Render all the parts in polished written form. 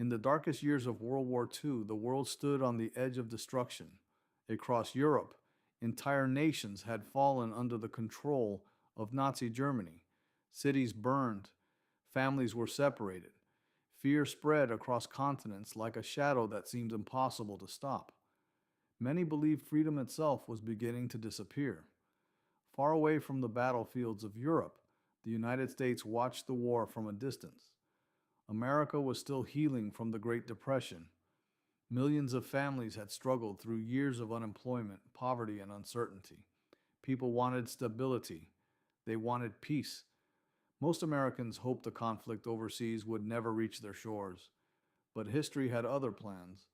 In the darkest years of World War II, the world stood on the edge of destruction. Across Europe, entire nations had fallen under the control of Nazi Germany. Cities burned, families were separated. Fear spread across continents like a shadow that seemed impossible to stop. Many believed freedom itself was beginning to disappear. Far away from the battlefields of Europe, the United States watched the war from a distance. America was still healing from the Great Depression. Millions of families had struggled through years of unemployment, poverty, and uncertainty. People wanted stability. They wanted peace. Most Americans hoped the conflict overseas would never reach their shores. But history had other plans.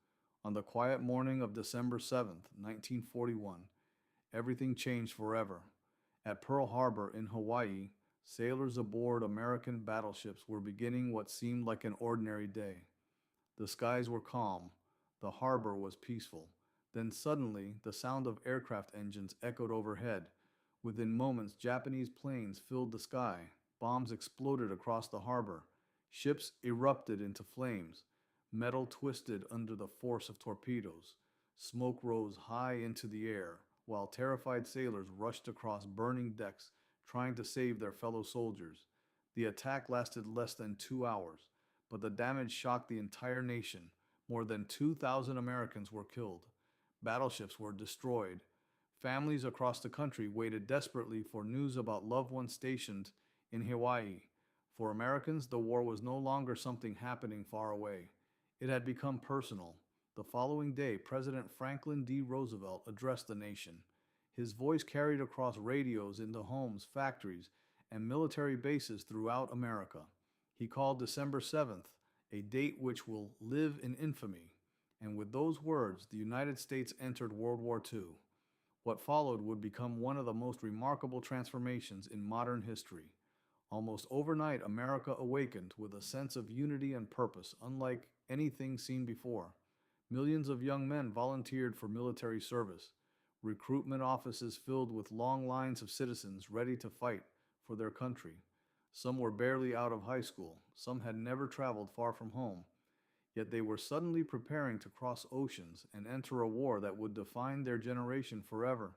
On the quiet morning of December 7th, 1941, everything changed forever. At Pearl Harbor in Hawaii, sailors aboard American battleships were beginning what seemed like an ordinary day. The skies were calm. The harbor was peaceful. Then suddenly, the sound of aircraft engines echoed overhead. Within moments, Japanese planes filled the sky. Bombs exploded across the harbor. Ships erupted into flames. Metal twisted under the force of torpedoes. Smoke rose high into the air, while terrified sailors rushed across burning decks, trying to save their fellow soldiers. The attack lasted less than 2 hours, but the damage shocked the entire nation. More than 2,000 Americans were killed. Battleships were destroyed. Families across the country waited desperately for news about loved ones stationed in Hawaii. For Americans, the war was no longer something happening far away. It had become personal. The following day, President Franklin D. Roosevelt addressed the nation. His voice carried across radios into homes, factories, and military bases throughout America. He called December 7th a date which will live in infamy. And with those words, the United States entered World War II. What followed would become one of the most remarkable transformations in modern history. Almost overnight, America awakened with a sense of unity and purpose unlike anything seen before. Millions of young men volunteered for military service. Recruitment offices filled with long lines of citizens ready to fight for their country. Some were barely out of high school. Some had never traveled far from home. Yet they were suddenly preparing to cross oceans and enter a war that would define their generation forever.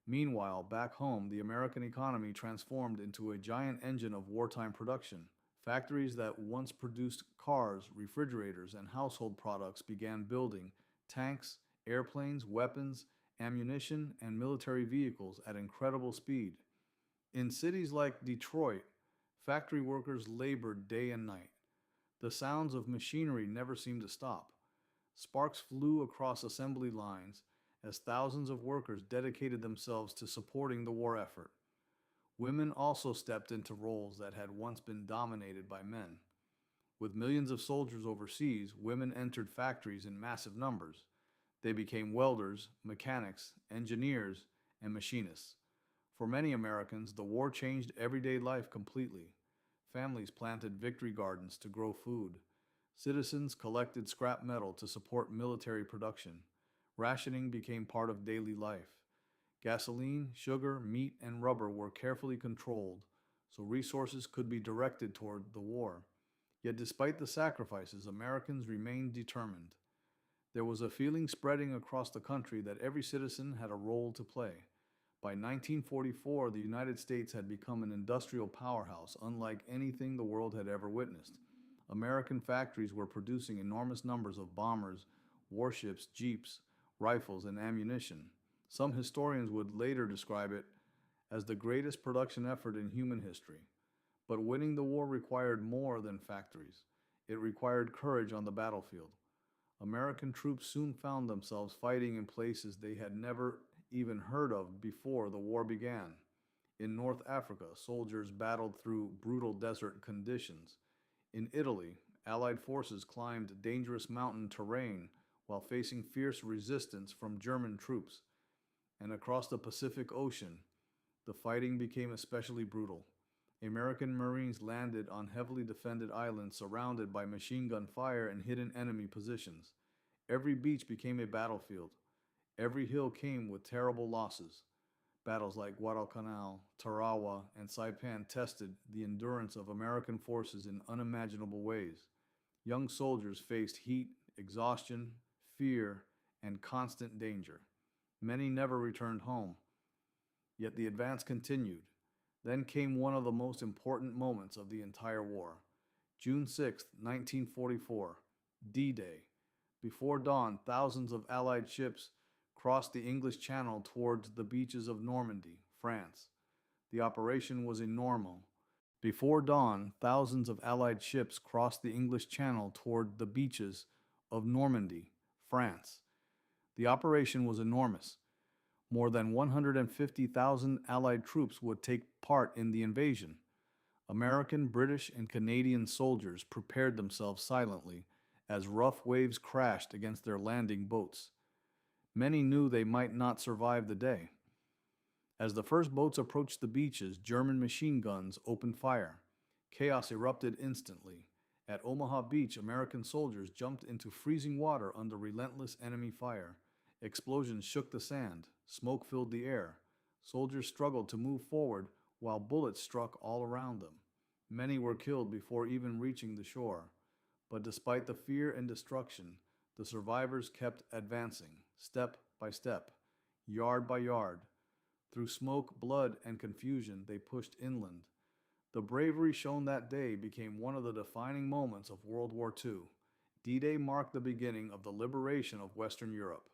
Meanwhile, back home, the American economy transformed into a giant engine of wartime production. Factories that once produced cars, refrigerators, and household products began building tanks, airplanes, weapons, ammunition, and military vehicles at incredible speed. In cities like Detroit, factory workers labored day and night. The sounds of machinery never seemed to stop. Sparks flew across assembly lines as thousands of workers dedicated themselves to supporting the war effort. Women also stepped into roles that had once been dominated by men. With millions of soldiers overseas, women entered factories in massive numbers. They became welders, mechanics, engineers, and machinists. For many Americans, the war changed everyday life completely. Families planted victory gardens to grow food. Citizens collected scrap metal to support military production. Rationing became part of daily life. Gasoline, sugar, meat, and rubber were carefully controlled so resources could be directed toward the war. Yet despite the sacrifices, Americans remained determined. There was a feeling spreading across the country that every citizen had a role to play. By 1944, the United States had become an industrial powerhouse unlike anything the world had ever witnessed. American factories were producing enormous numbers of bombers, warships, jeeps, rifles, and ammunition. Some historians would later describe it as the greatest production effort in human history. But winning the war required more than factories. It required courage on the battlefield. American troops soon found themselves fighting in places they had never even heard of before the war began. In North Africa, soldiers battled through brutal desert conditions. In Italy, Allied forces climbed dangerous mountain terrain while facing fierce resistance from German troops. And across the Pacific Ocean, the fighting became especially brutal. American Marines landed on heavily defended islands surrounded by machine gun fire and hidden enemy positions. Every beach became a battlefield. Every hill came with terrible losses. Battles like Guadalcanal, Tarawa, and Saipan tested the endurance of American forces in unimaginable ways. Young soldiers faced heat, exhaustion, fear, and constant danger. Many never returned home, yet the advance continued. Then came one of the most important moments of the entire war. June 6, 1944, D Day. Before dawn, thousands of Allied ships crossed the English Channel towards the beaches of Normandy, France. The operation was enormous. Before dawn, thousands of Allied ships crossed the English Channel toward the beaches of Normandy, France. The operation was enormous. More than 150,000 Allied troops would take part in the invasion. American, British, and Canadian soldiers prepared themselves silently as rough waves crashed against their landing boats. Many knew they might not survive the day. As the first boats approached the beaches, German machine guns opened fire. Chaos erupted instantly. At Omaha Beach, American soldiers jumped into freezing water under relentless enemy fire. Explosions shook the sand. Smoke filled the air. Soldiers struggled to move forward while bullets struck all around them. Many were killed before even reaching the shore. But despite the fear and destruction, the survivors kept advancing, step by step, yard by yard. Through smoke, blood, and confusion, they pushed inland. The bravery shown that day became one of the defining moments of World War II. D-Day marked the beginning of the liberation of Western Europe.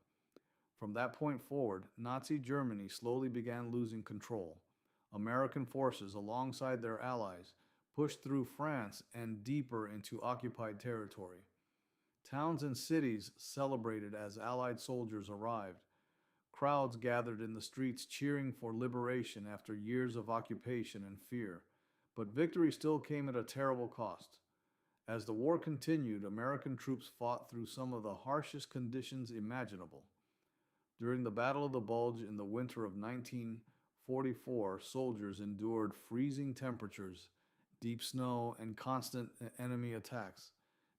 From that point forward, Nazi Germany slowly began losing control. American forces, alongside their allies, pushed through France and deeper into occupied territory. Towns and cities celebrated as Allied soldiers arrived. Crowds gathered in the streets cheering for liberation after years of occupation and fear. But victory still came at a terrible cost. As the war continued, American troops fought through some of the harshest conditions imaginable. During the Battle of the Bulge in the winter of 1944, soldiers endured freezing temperatures, deep snow, and constant enemy attacks.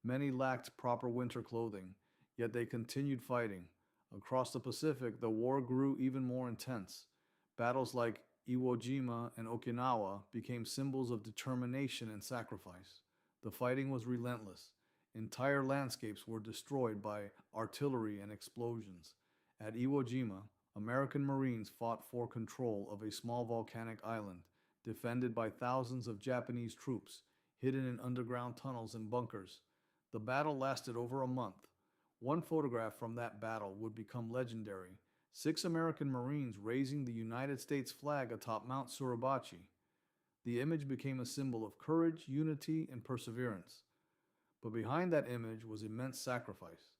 Many lacked proper winter clothing, yet they continued fighting. Across the Pacific, the war grew even more intense. Battles like Iwo Jima and Okinawa became symbols of determination and sacrifice. The fighting was relentless. Entire landscapes were destroyed by artillery and explosions. At Iwo Jima, American Marines fought for control of a small volcanic island, defended by thousands of Japanese troops, hidden in underground tunnels and bunkers. The battle lasted over a month. One photograph from that battle would become legendary: 6 American Marines raising the United States flag atop Mount Suribachi. The image became a symbol of courage, unity, and perseverance. But behind that image was immense sacrifice.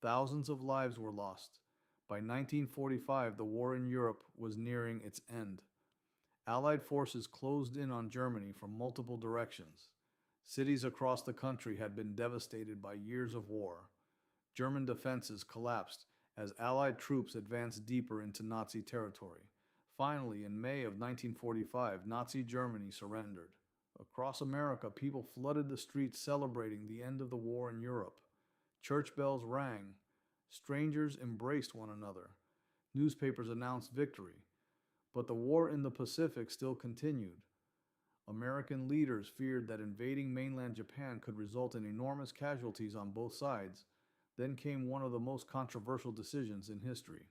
Thousands of lives were lost. By 1945, the war in Europe was nearing its end. Allied forces closed in on Germany from multiple directions. Cities across the country had been devastated by years of war. German defenses collapsed as Allied troops advanced deeper into Nazi territory. Finally, in May of 1945, Nazi Germany surrendered. Across America, people flooded the streets celebrating the end of the war in Europe. Church bells rang. Strangers embraced one another. Newspapers announced victory. But the war in the Pacific still continued. American leaders feared that invading mainland Japan could result in enormous casualties on both sides. Then came one of the most controversial decisions in history.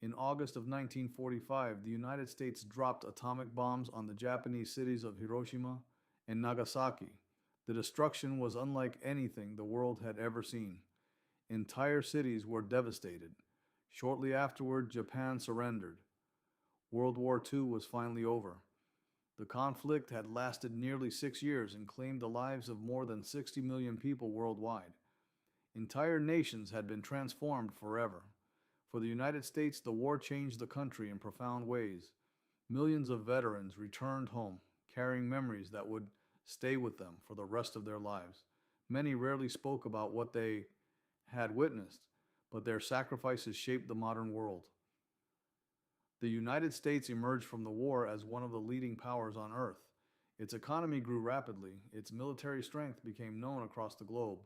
In August of 1945, the United States dropped atomic bombs on the Japanese cities of Hiroshima and Nagasaki. The destruction was unlike anything the world had ever seen. Entire cities were devastated. Shortly afterward, Japan surrendered. World War II was finally over. The conflict had lasted nearly 6 years and claimed the lives of more than 60 million people worldwide. Entire nations had been transformed forever. For the United States, the war changed the country in profound ways. Millions of veterans returned home, carrying memories that would stay with them for the rest of their lives. Many rarely spoke about what they had witnessed, but their sacrifices shaped the modern world. The United States emerged from the war as one of the leading powers on earth. Its economy grew rapidly, its military strength became known across the globe.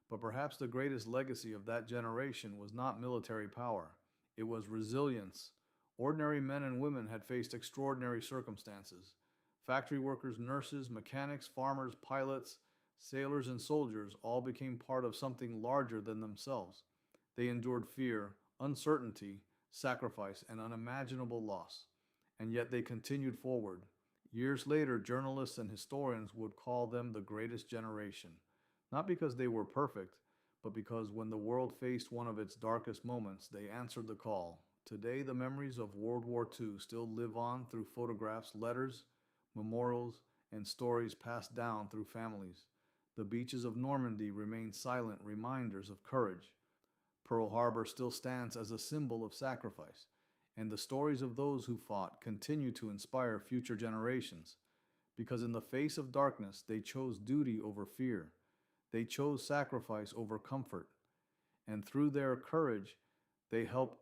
But perhaps the greatest legacy of that generation was not military power. It was resilience. Ordinary men and women had faced extraordinary circumstances. Factory workers, nurses, mechanics, farmers, pilots Sailors and soldiers all became part of something larger than themselves. They endured fear, uncertainty, sacrifice, and unimaginable loss. And yet they continued forward. Years later, journalists and historians would call them the greatest generation. Not because they were perfect, but because when the world faced one of its darkest moments, they answered the call. Today, the memories of World War II still live on through photographs, letters, memorials, and stories passed down through families. The beaches of Normandy remain silent reminders of courage. Pearl Harbor still stands as a symbol of sacrifice, and the stories of those who fought continue to inspire future generations. Because in the face of darkness, they chose duty over fear. They chose sacrifice over comfort. And through their courage, they helped